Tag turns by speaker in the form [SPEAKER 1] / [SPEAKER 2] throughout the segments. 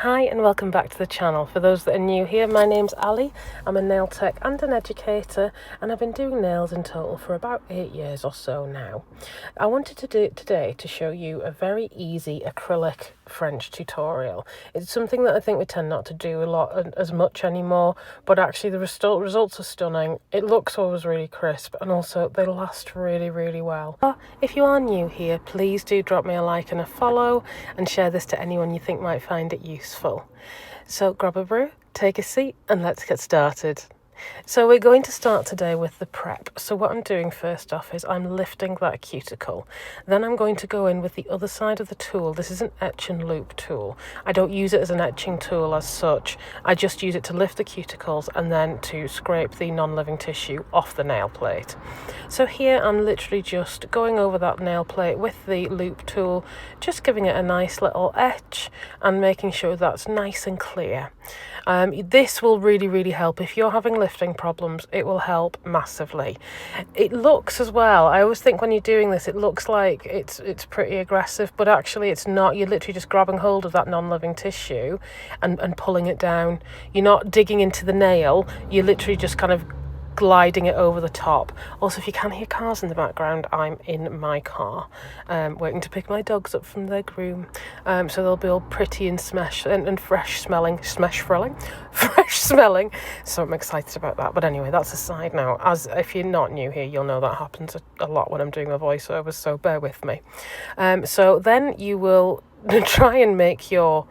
[SPEAKER 1] Hi and welcome back to the channel. For those that are new here, my name's Ali. I'm a nail tech and an educator, and I've been doing nails in total for about 8 years or so now. I wanted to do it today to show you a very easy acrylic French tutorial. It's something that I think we tend not to do a lot as much anymore, but actually the results are stunning. It looks always really crisp, and also they last really well. If you are new here, please do drop me a like and a follow and share this to anyone you think might find it useful. So grab a brew, take a seat, and let's get started. So we're going to start today with the prep. So what I'm doing first off is I'm lifting that cuticle. Then I'm going to go in with the other side of the tool. This is an etch and loop tool. I don't use it as an etching tool as such. I just use it to lift the cuticles and then to scrape the non-living tissue off the nail plate. So here I'm literally just going over that nail plate with the loop tool, just giving it a nice little etch and making sure that's nice and clear. This will really help if you're having lifting problems. It will help massively. It looks as well, I always think when you're doing this it looks like it's pretty aggressive, but actually it's not. You're literally just grabbing hold of that non-living tissue and pulling it down. You're not digging into the nail, you're literally just kind of gliding it over the top. Also, if you can hear cars in the background, I'm in my car waiting to pick my dogs up from their groom, so they'll be all pretty and fresh smelling, fresh smelling, so I'm excited about that. But anyway, that's a side now. As if you're not new here, you'll know that happens a lot when I'm doing my voiceovers, so bear with me. So then you will try and make your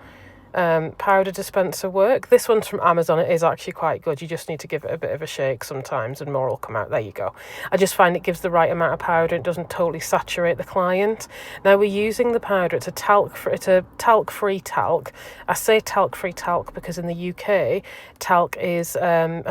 [SPEAKER 1] powder dispenser work. This one's from Amazon. It is actually quite good. You just need to give it a bit of a shake sometimes and more will come out. There you go. I just find it gives the right amount of powder. It doesn't totally saturate the client. Now we're using the powder. It's a talc-free talc. I say talc-free talc because in the UK talc has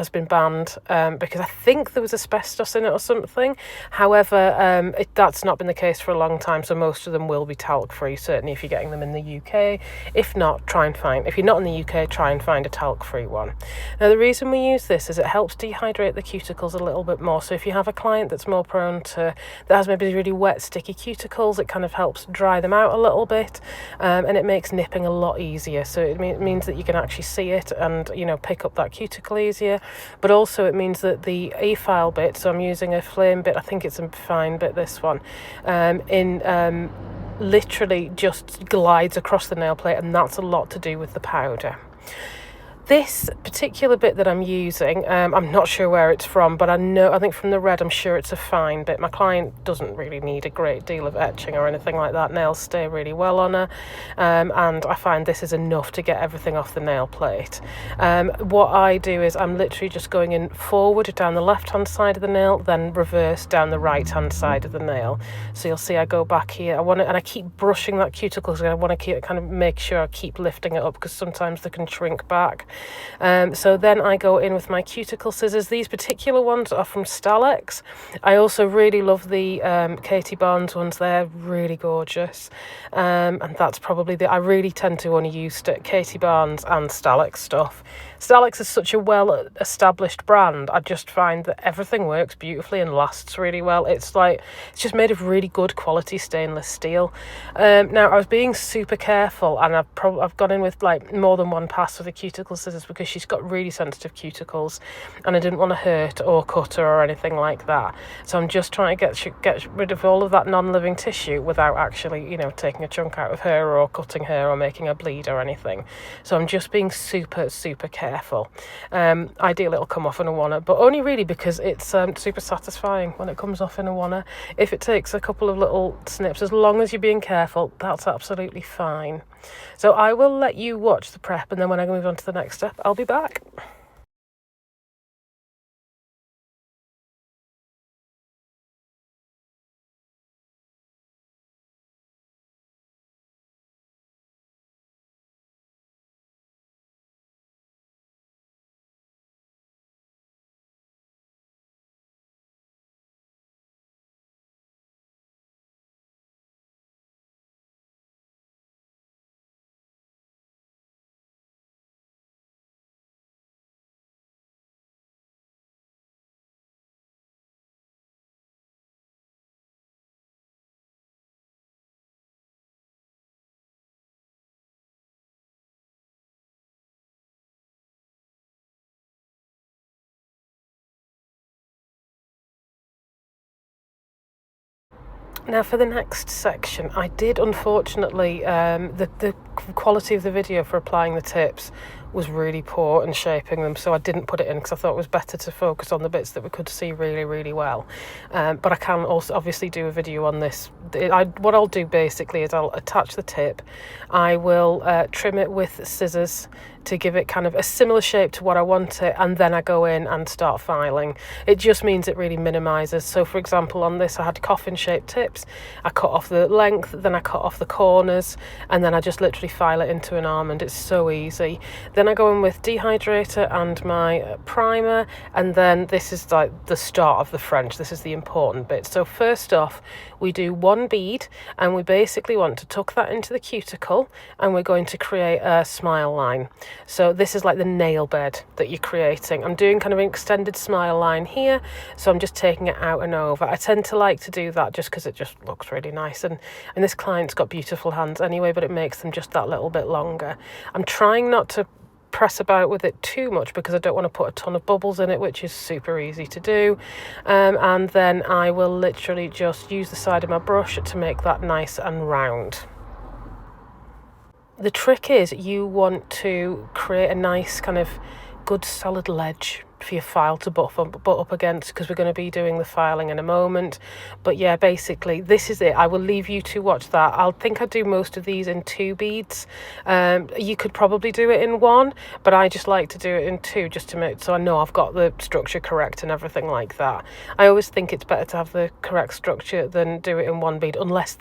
[SPEAKER 1] been banned because I think there was asbestos in it or something. However, that's not been the case for a long time, so most of them will be talc-free, certainly if you're getting them in the UK. If not, if you're not in the UK, try and find a talc-free one. Now the reason we use this is it helps dehydrate the cuticles a little bit more. So if you have a client that's more prone to, that has maybe really wet sticky cuticles, it kind of helps dry them out a little bit, and it makes nipping a lot easier. So it means that you can actually see it and pick up that cuticle easier, but also it means that the E-file bit, so I'm using a flame bit, I think it's a fine bit, this one, literally just glides across the nail plate, and that's a lot to do with the powder. This particular bit that I'm using, I'm not sure where it's from, but I think from the red, I'm sure it's a fine bit. My client doesn't really need a great deal of etching or anything like that. Nails stay really well on her, and I find this is enough to get everything off the nail plate. What I do is I'm literally just going in forward down the left-hand side of the nail, then reverse down the right-hand side of the nail. So you'll see I go back here. And I keep brushing that cuticle, so I want to make sure I keep lifting it up, because sometimes they can shrink back. So then I go in with my cuticle scissors. These particular ones are from Stalex. I also really love the Katie Barnes ones. They're really gorgeous, and that's probably I really tend to only use Katie Barnes and Stalex stuff. Stalex is such a well-established brand. I just find that everything works beautifully and lasts really well. It's just made of really good quality stainless steel. Now I was being super careful, and I've gone in with more than one pass with the cuticle scissors because she's got really sensitive cuticles, and I didn't want to hurt or cut her or anything like that. So I'm just trying to get rid of all of that non-living tissue without actually, taking a chunk out of her or cutting her or making her bleed or anything. So I'm just being super careful. Ideally it'll come off in a wanna, but only really because it's super satisfying when it comes off in a wanna. If it takes a couple of little snips, as long as you're being careful, that's absolutely fine. So I will let you watch the prep, and then when I move on to the next step, I'll be back. Now for the next section, I did unfortunately, the quality of the video for applying the tips was really poor and shaping them, so I didn't put it in because I thought it was better to focus on the bits that we could see really, really well. But I can also obviously do a video on this. What I'll do basically is I'll attach the tip, I will trim it with scissors to give it kind of a similar shape to what I want it, and then I go in and start filing. It just means it really minimises. So for example, on this I had coffin shaped tips, I cut off the length, then I cut off the corners, and then I just literally file it into an almond. It's so easy. Then I go in with dehydrator and my primer, and then this is like the start of the French. This is the important bit. So first off, we do one bead, and we basically want to tuck that into the cuticle, and we're going to create a smile line. So this is like the nail bed that you're creating. I'm doing kind of an extended smile line here, so I'm just taking it out and over. I tend to like to do that just because it just looks really nice, and this client's got beautiful hands anyway, but it makes them just that little bit longer. I'm trying not to press about with it too much because I don't want to put a ton of bubbles in it, which is super easy to do. And then I will literally just use the side of my brush to make that nice and round. The trick is you want to create a nice kind of good solid ledge for your file to butt up against, because we're going to be doing the filing in a moment. But yeah, basically this is it. I will leave you to watch that. I think I do most of these in 2 beads. You could probably do it in 1, but I just like to do it in 2 just to make so I know I've got the structure correct and everything like that. I always think it's better to have the correct structure than do it in 1 bead, unless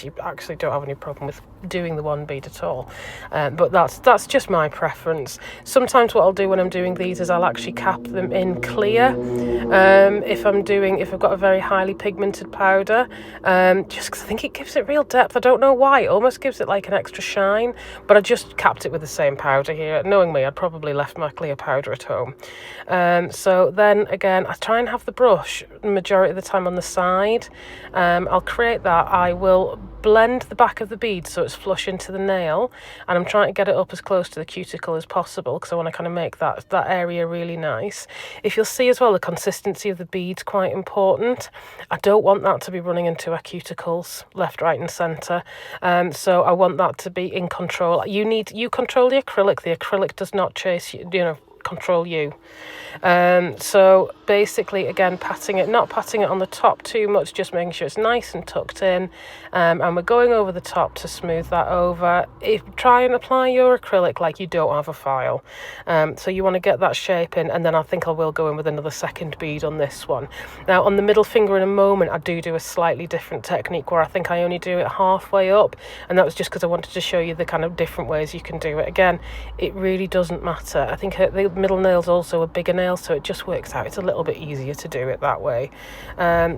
[SPEAKER 1] you actually don't have any problem with doing the 1 bead at all. But that's just my preference. Sometimes what I'll do when I'm doing these is I'll actually cap them in clear, if I've got a very highly pigmented powder, just because I think it gives it real depth. I don't know why, it almost gives it like an extra shine, but I just capped it with the same powder here. Knowing me, I'd probably left my clear powder at home. So then again, I try and have the brush the majority of the time on the side. I'll create that. I will blend the back of the bead so it's flush into the nail, and I'm trying to get it up as close to the cuticle as possible because I want to kind of make that area really nice. If you'll see as well, the consistency of the bead's quite important. I don't want that to be running into our cuticles left, right and centre. So I want that to be in control. You control the acrylic does not chase you, control you. So basically, again, not patting it on the top too much, just making sure it's nice and tucked in, and we're going over the top to smooth that over. Try and apply your acrylic like you don't have a file. So you want to get that shape in, and then I think I will go in with another second bead on this one. Now on the middle finger in a moment, I do a slightly different technique where I think I only do it halfway up, and that was just because I wanted to show you the kind of different ways you can do it. Again, it really doesn't matter. I think the middle nail's also a bigger nail, so it just works out. It's a little bit easier to do it that way.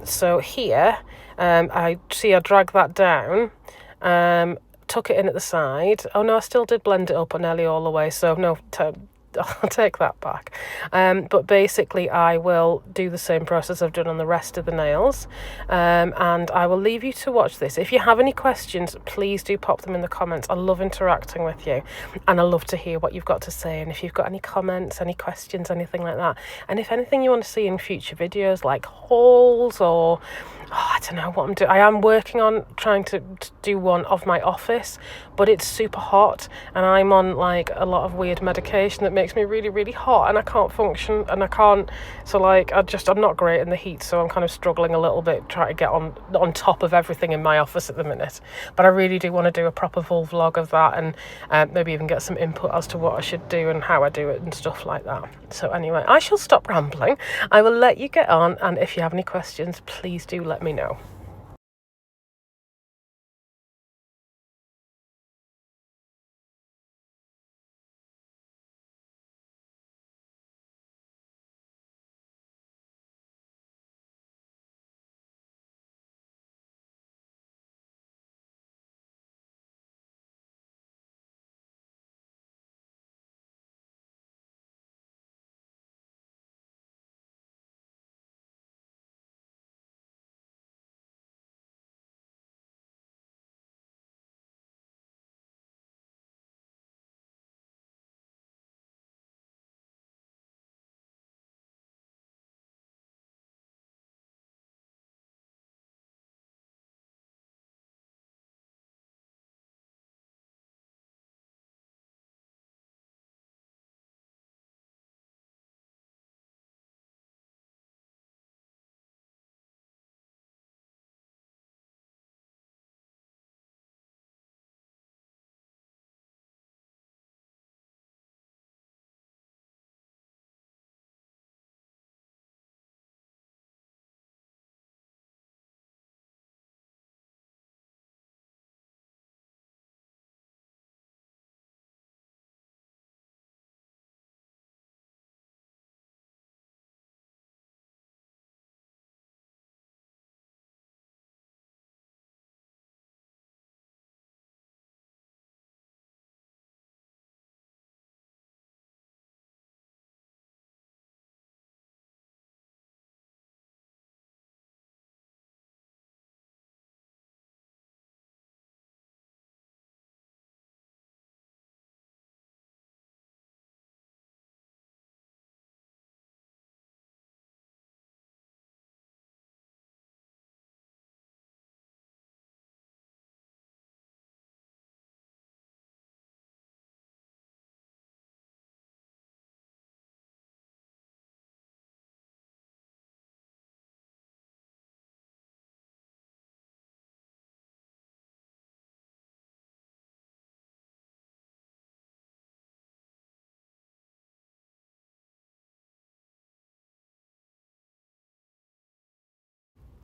[SPEAKER 1] So here, I drag that down, tuck it in at the side. Oh no, I still did blend it up nearly all the way, so no, I'll take that back. But basically I will do the same process I've done on the rest of the nails, and I will leave you to watch this. If you have any questions, please do pop them in the comments. I love interacting with you, and I love to hear what you've got to say, and if you've got any comments, any questions, anything like that, and if anything you want to see in future videos like hauls or I don't know what I'm doing. I am working on trying to do one of my office, but it's super hot and I'm on like a lot of weird medication that makes me really, really hot, and I can't function, and I can't, so like I'm not great in the heat, so I'm kind of struggling a little bit trying to get on top of everything in my office at the minute. But I really do want to do a proper full vlog of that, and maybe even get some input as to what I should do and how I do it and stuff like that. So anyway, I shall stop rambling. I will let you get on, and if you have any questions, please do let me know.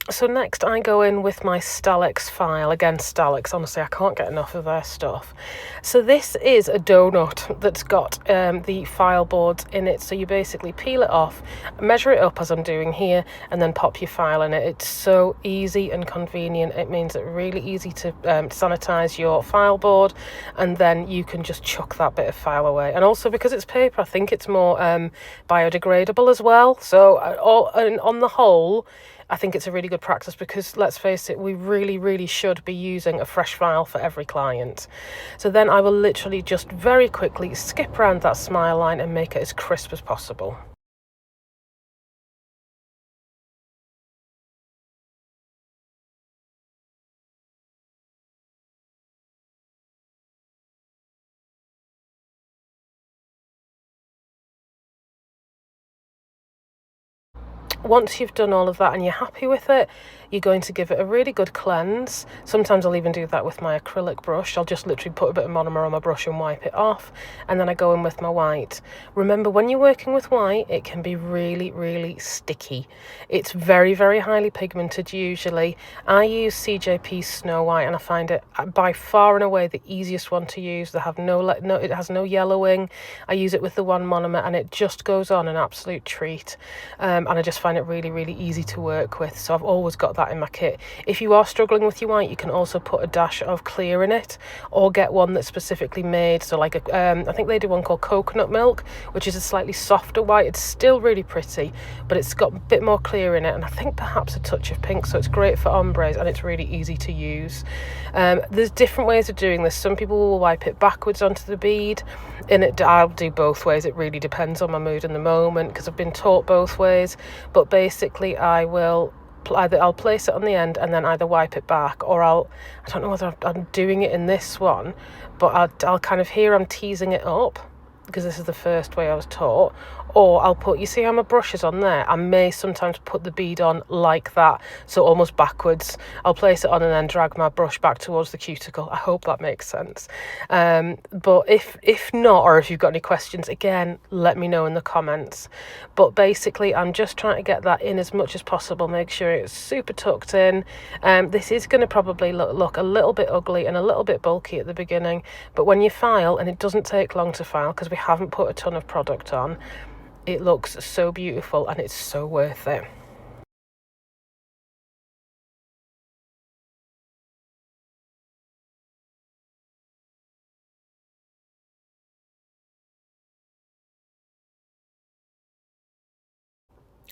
[SPEAKER 1] So next I go in with my Stalix file. Again, Stalix, honestly, I can't get enough of their stuff. So this is a donut that's got the file boards in it. So you basically peel it off, measure it up as I'm doing here, and then pop your file in it. It's so easy and convenient. It means it's really easy to sanitize your file board, and then you can just chuck that bit of file away. And also because it's paper, I think it's more biodegradable as well. So on the whole, I think it's a really good practice because, let's face it, we really, really should be using a fresh file for every client. So then I will literally just very quickly skip around that smile line and make it as crisp as possible. Once you've done all of that and you're happy with it, you're going to give it a really good cleanse. Sometimes I'll even do that with my acrylic brush. I'll just literally put a bit of monomer on my brush and wipe it off, and then I go in with my white. Remember, when you're working with white, it can be really, really sticky. It's very, very highly pigmented usually. I use CJP Snow White, and I find it by far and away the easiest one to use. It has no yellowing. I use it with the one monomer, and it just goes on an absolute treat. And I just find it really, really easy to work with. So I've always got that in my kit. If you are struggling with your white, you can also put a dash of clear in it, or get one that's specifically made. So like I think they do one called coconut milk, which is a slightly softer white. It's still really pretty, but it's got a bit more clear in it, and I think perhaps a touch of pink. So it's great for ombres, and it's really easy to use. There's different ways of doing this. Some people will wipe it backwards onto the bead, and I'll do both ways. It really depends on my mood in the moment, because I've been taught both ways. But basically I'll place it on the end and then either wipe it back, or I don't know whether I'm doing it in this one, but I'll kind of hear I'm teasing it up, because this is the first way I was taught. Or I'll put, you see how my brush is on there? I may sometimes put the bead on like that, so almost backwards. I'll place it on and then drag my brush back towards the cuticle. I hope that makes sense. But if not, or if you've got any questions, again, let me know in the comments. But basically, I'm just trying to get that in as much as possible, make sure it's super tucked in. This is going to probably look a little bit ugly and a little bit bulky at the beginning, but when you file, and it doesn't take long to file because we haven't put a ton of product on, it looks so beautiful and it's so worth it.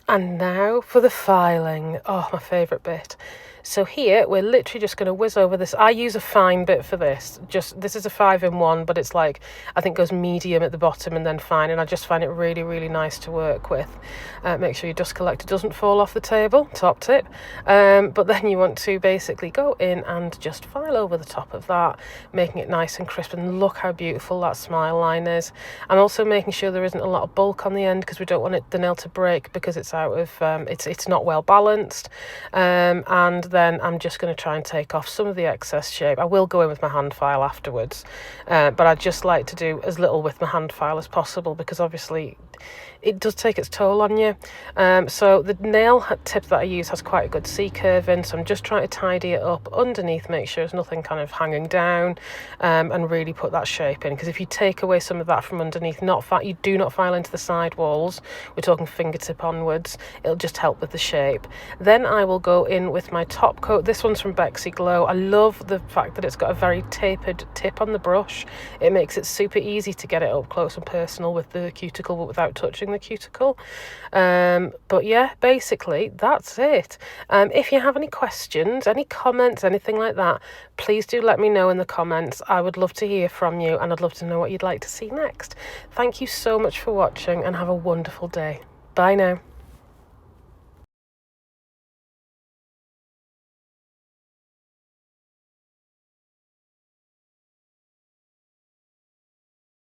[SPEAKER 1] And now for the filing. Oh, my favourite bit. So here, we're literally just going to whiz over this. I use a fine bit for this. This is a 5-in-1, but it's like, I think goes medium at the bottom and then fine. And I just find it really, really nice to work with. Make sure your dust collector doesn't fall off the table, top tip. But then you want to basically go in and just file over the top of that, making it nice and crisp. And look how beautiful that smile line is. And also making sure there isn't a lot of bulk on the end, because we don't want the nail to break, because it's out of, it's not well balanced. And then I'm just going to try and take off some of the excess shape. I will go in with my hand file afterwards, but I just like to do as little with my hand file as possible, because obviously it does take its toll on you. So the nail tip that I use has quite a good C-curve in, so I'm just trying to tidy it up underneath, make sure there's nothing kind of hanging down, and really put that shape in, because if you take away some of that from underneath, you do not file into the side walls, we're talking fingertip onwards, it'll just help with the shape. Then I will go in with my top coat. This one's from Bexy Glow. I love the fact that it's got a very tapered tip on the brush. It makes it super easy to get it up close and personal with the cuticle, but without touching the cuticle. But yeah, basically that's it. If you have any questions, any comments, anything like that, please do let me know in the comments. I would love to hear from you, and I'd love to know what you'd like to see next. Thank you so much for watching, and have a wonderful day. Bye now.